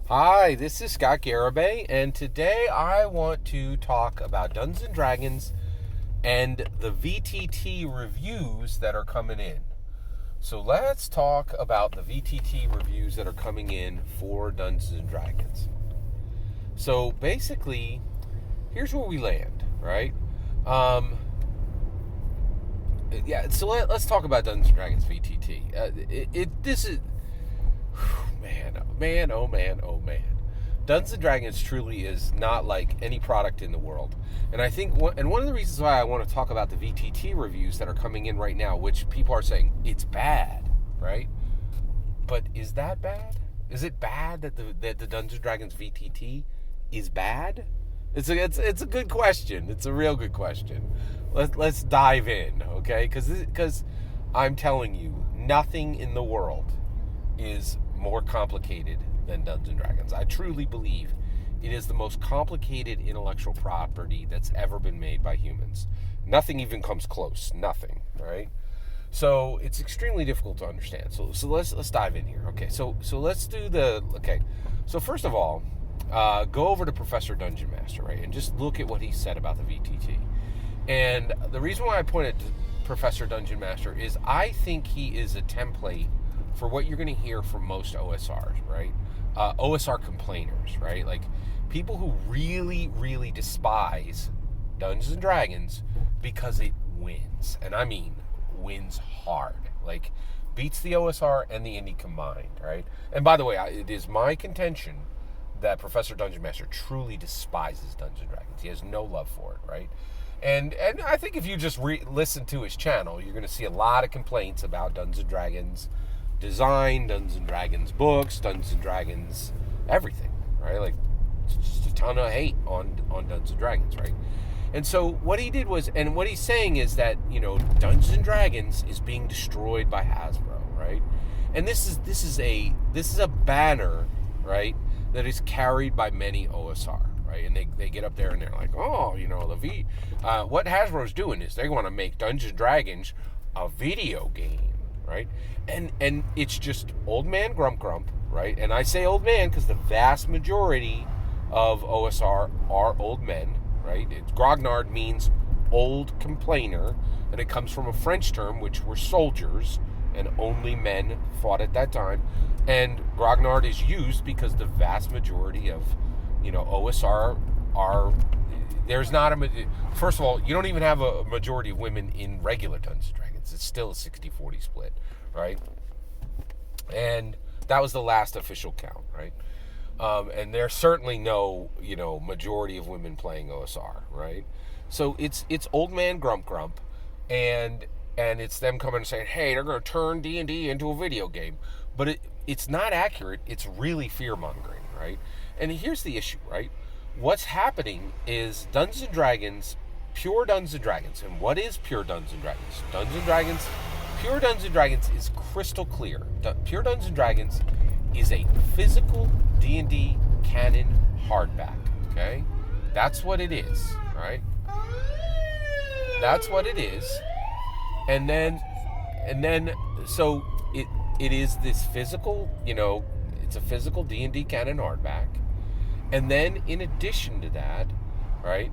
Hi, this is Scott Garibay, and today I want to talk about Dungeons & Dragons and the VTT reviews that are coming in. So let's talk about the VTT reviews that are coming in for Dungeons & Dragons. So basically, here's where we land, right? So let's talk about Dungeons & Dragons VTT. This is... Man, oh man. Dungeons & Dragons truly is not like any product in the world. And I think, one of the reasons why I want to talk about the VTT reviews that are coming in right now, which people are saying, it's bad, right? But is that bad? Is it bad that the Dungeons & Dragons VTT is bad? It's a good question. It's a real good question. Let's dive in, okay? Because I'm telling you, nothing in the world is more complicated than Dungeons & Dragons. I truly believe it is the most complicated intellectual property that's ever been made by humans. Nothing even comes close. Nothing, right? So it's extremely difficult to understand. So let's dive in here. Okay, so let's do so first of all, go over to Professor Dungeon Master, right, and just look at what he said about the VTT. And the reason why I pointed to Professor Dungeon Master is I think he is a template for what you're going to hear from most OSRs, right? OSR complainers, right? Like people who really, really despise Dungeons & Dragons because it wins. And I mean wins hard. Like beats the OSR and the Indy combined, right? And by the way, it is my contention that Professor Dungeon Master truly despises Dungeons & Dragons. He has no love for it, right? And I think if you just listen to his channel, you're going to see a lot of complaints about Dungeons & Dragons design, Dungeons & Dragons books, Dungeons & Dragons everything, right? Like just a ton of hate on Dungeons & Dragons, right? And so what he did was, and what he's saying is that, Dungeons & Dragons is being destroyed by Hasbro, right? And this is a banner, right, that is carried by many OSR, right? And they get up there and they're like, what Hasbro's doing is they want to make Dungeons & Dragons a video game, right? And it's just old man grump, right? And I say old man because the vast majority of OSR are old men, right? Grognard means old complainer, and it comes from a French term, which were soldiers, and only men fought at that time. And Grognard is used because the vast majority of, OSR are... There's not first of all, you don't even have a majority of women in regular Dungeons & Dragons. It's still a 60-40 split, right? And that was the last official count, right? And there's certainly no, majority of women playing OSR, right? So it's old man grump, and it's them coming and saying, hey, they're going to turn D&D into a video game. But it's not accurate. It's really fear-mongering, right? And here's the issue, right? What's happening is Dungeons & Dragons, pure Dungeons & Dragons. And what is pure Dungeons & Dragons? Pure Dungeons & Dragons is crystal clear. Pure Dungeons & Dragons is a physical D&D canon hardback, okay? That's what it is, right? That's what it is. And then so it is this physical, it's a physical D&D canon hardback. And then in addition to that, right,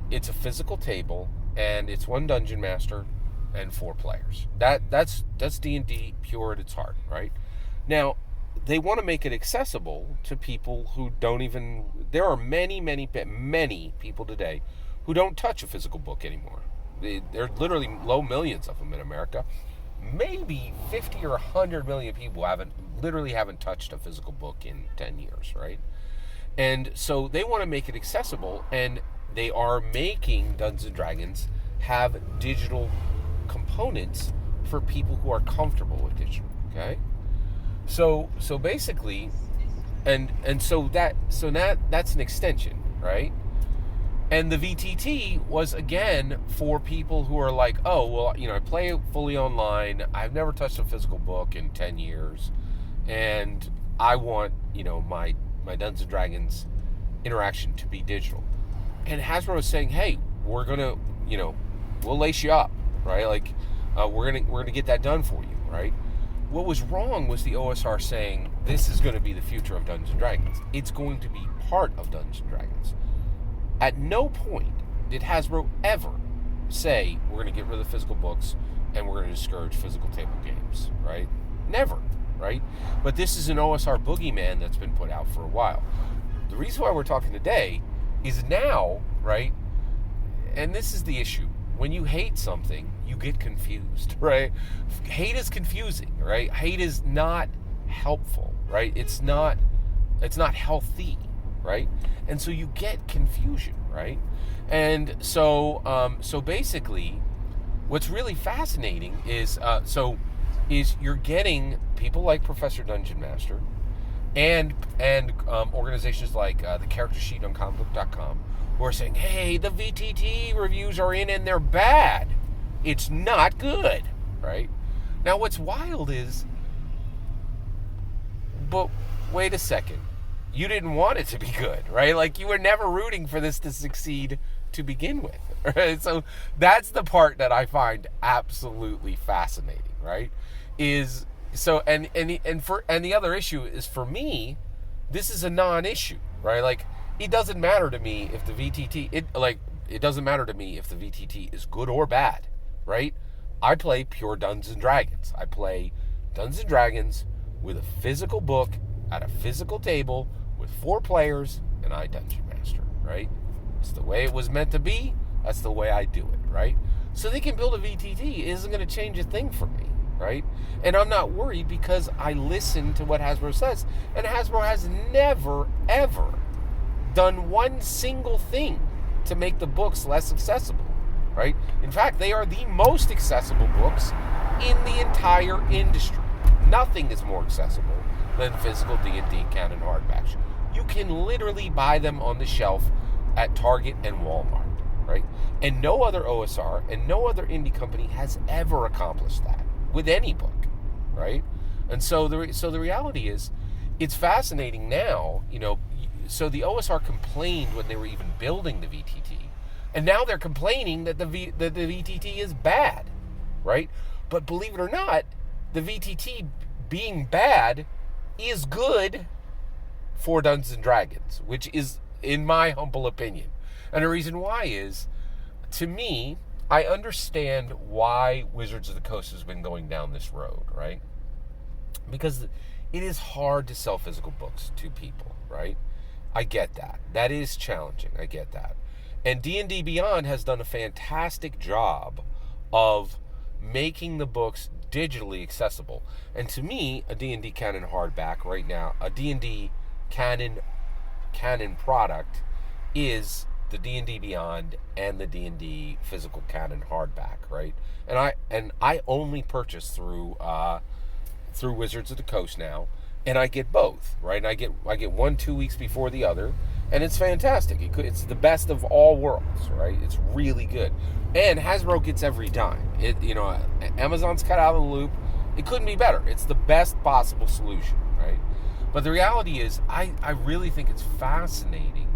it's a physical table, and it's one dungeon master and 4 players. That's D&D pure at its heart, right? Now, they want to make it accessible to people who don't even... There are many people today who don't touch a physical book anymore. There are literally low millions of them in America. Maybe 50 or 100 million people haven't touched a physical book in 10 years, right? And so they want to make it accessible, and they are making Dungeons & Dragons have digital components for people who are comfortable with digital, okay? So basically, that's an extension, right? And the VTT was, again, for people who are like, oh, well, I play it fully online. I've never touched a physical book in 10 years. And I want, my Dungeons & Dragons interaction to be digital. And Hasbro is saying, hey, we're going to, we'll lace you up, right? Like, we're gonna get that done for you, right? what was wrong was the OSR saying this is going to be the future of Dungeons & Dragons. It's going to be part of Dungeons & Dragons. At no point did Hasbro ever say we're going to get rid of the physical books and we're going to discourage physical table games, right? Never, right? But this is an OSR boogeyman that's been put out for a while. The reason why we're talking today is now, right? And this is the issue. When you hate something, you get confused, right? Hate is confusing, right? Hate is not helpful, right? It's not healthy, right? And so you get confusion, right? And so basically, what's really fascinating is you're getting people like Professor Dungeon Master and organizations like the Character Sheet on comicbook.com who are saying, hey, the VTT reviews are in and they're bad. It's not good, right? Now, what's wild is, but wait a second. You didn't want it to be good, right? Like, you were never rooting for this to succeed to begin with, right? So that's the part that I find absolutely fascinating, right? And the other issue is, for me, this is a non-issue, right? Like, it doesn't matter to me if the VTT is good or bad, right? I play pure Dungeons & Dragons. I play Dungeons & Dragons with a physical book at a physical table with 4 players, and I Dungeon Master, right? It's the way it was meant to be. That's the way I do it, right? So they can build a VTT. It isn't going to change a thing for me, right? And I'm not worried because I listen to what Hasbro says. And Hasbro has never, ever done one single thing to make the books less accessible, right? In fact, they are the most accessible books in the entire industry. Nothing is more accessible than physical D&D canon hardbacks. You can literally buy them on the shelf at Target and Walmart, right? And no other OSR and no other indie company has ever accomplished that with any book, right? And so the reality is, it's fascinating now, so the OSR complained when they were even building the VTT, and now they're complaining that the VTT is bad, right? But believe it or not, the VTT being bad is good for Dungeons & Dragons, which is, in my humble opinion. And the reason why is, to me, I understand why Wizards of the Coast has been going down this road, right? Because it is hard to sell physical books to people, right? I get that. That is challenging. I get that. And D&D Beyond has done a fantastic job of making the books digitally accessible. And to me, a D&D canon hardback right now, a D&D canon product is the D&D Beyond and the D&D physical canon hardback, right? And I only purchase through Wizards of the Coast now, and I get both, right? And I get one 2 weeks before the other, and it's fantastic. It's the best of all worlds, right? It's really good, and Hasbro gets every dime. Amazon's cut out of the loop. It couldn't be better. It's the best possible solution, right? But the reality is, I really think it's fascinating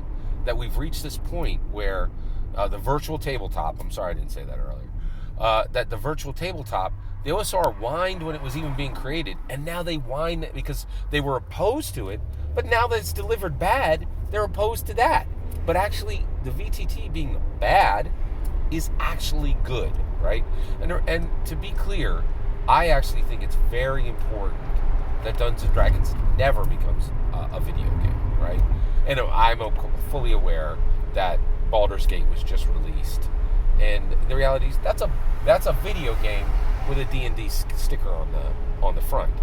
that we've reached this point where the virtual tabletop, I'm sorry I didn't say that earlier, that the virtual tabletop, the OSR whined when it was even being created, and now they whine because they were opposed to it, but now that it's delivered bad, they're opposed to that. But actually, the VTT being bad is actually good, right? And to be clear, I actually think it's very important that Dungeons & Dragons never becomes a video game, right? And I'm fully aware that Baldur's Gate was just released, and the reality is that's a video game with a D&D sticker on the front.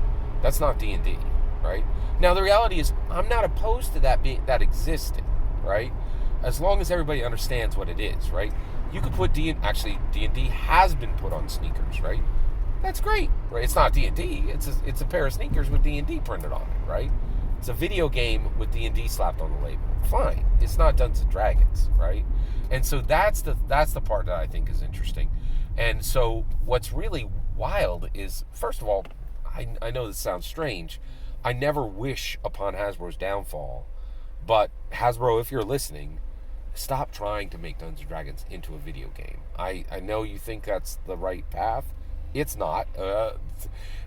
That's not D&D, right? Now the reality is, I'm not opposed to that existing, right? As long as everybody understands what it is, right? You could put D&D has been put on sneakers, right? That's great, right? It's not D&D. It's a pair of sneakers with D&D printed on it, right? It's a video game with D&D slapped on the label. Fine. It's not Dungeons & Dragons, right? And so that's the part that I think is interesting. And so what's really wild is, first of all, I know this sounds strange. I never wish upon Hasbro's downfall, but Hasbro, if you're listening, stop trying to make Dungeons & Dragons into a video game. I know you think that's the right path. It's not.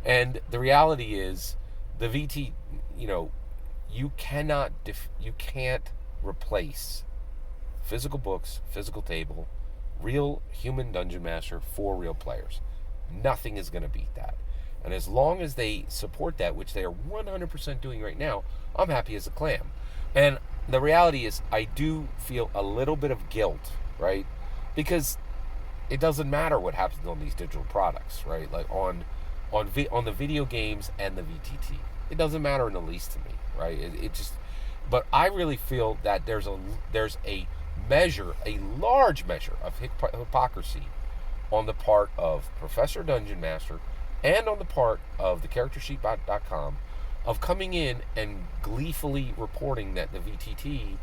And the reality is, the VT, you can't replace physical books, physical table, real human dungeon master for real players. Nothing is going to beat that. And as long as they support that, which they are 100% doing right now, I'm happy as a clam. And the reality is, I do feel a little bit of guilt, right? Because it doesn't matter what happens on these digital products, right? Like on the video games and the VTT, it doesn't matter in the least to me, right? It just, but I really feel that there's a large measure of hypocrisy on the part of Professor Dungeon Master and on the part of the CharacterSheet.com of coming in and gleefully reporting that the VTT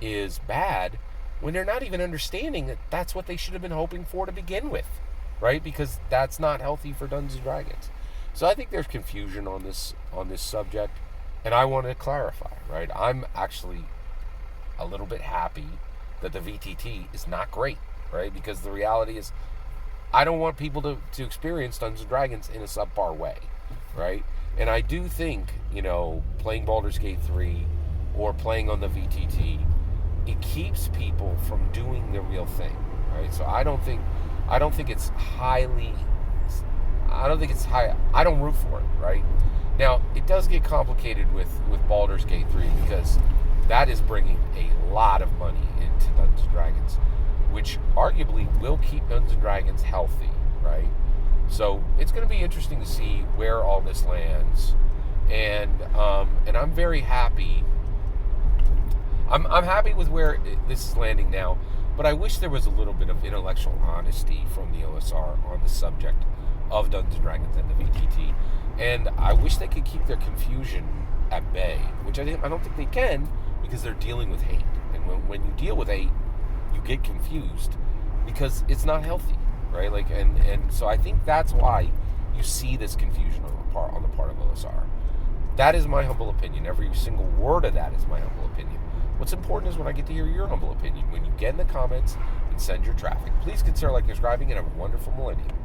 is bad when they're not even understanding that that's what they should have been hoping for to begin with, right? Because that's not healthy for Dungeons and Dragons. So I think there's confusion on this subject, and I want to clarify, right? I'm actually a little bit happy that the VTT is not great, right? Because the reality is, I don't want people to experience Dungeons and Dragons in a subpar way, right? And I do think, playing Baldur's Gate 3 or playing on the VTT, it keeps people from doing the real thing, right? So I don't think it's high. I don't root for it, right? Now, it does get complicated with Baldur's Gate 3 because that is bringing a lot of money into Dungeons and Dragons, which arguably will keep Dungeons and Dragons healthy, right? So it's going to be interesting to see where all this lands, and I'm very happy. I'm happy with where this is landing now, but I wish there was a little bit of intellectual honesty from the OSR on the subject of Dungeons and Dragons and the VTT, and I wish they could keep their confusion at bay, which I don't think they can, because they're dealing with hate, and when you deal with hate, you get confused because it's not healthy, right? Like, and so I think that's why you see this confusion on the part of OSR. That is my humble opinion. Every single word of that is my humble opinion. What's important is when I get to hear your humble opinion. When you get in the comments and send your traffic, please consider liking and subscribing, and have a wonderful millennium.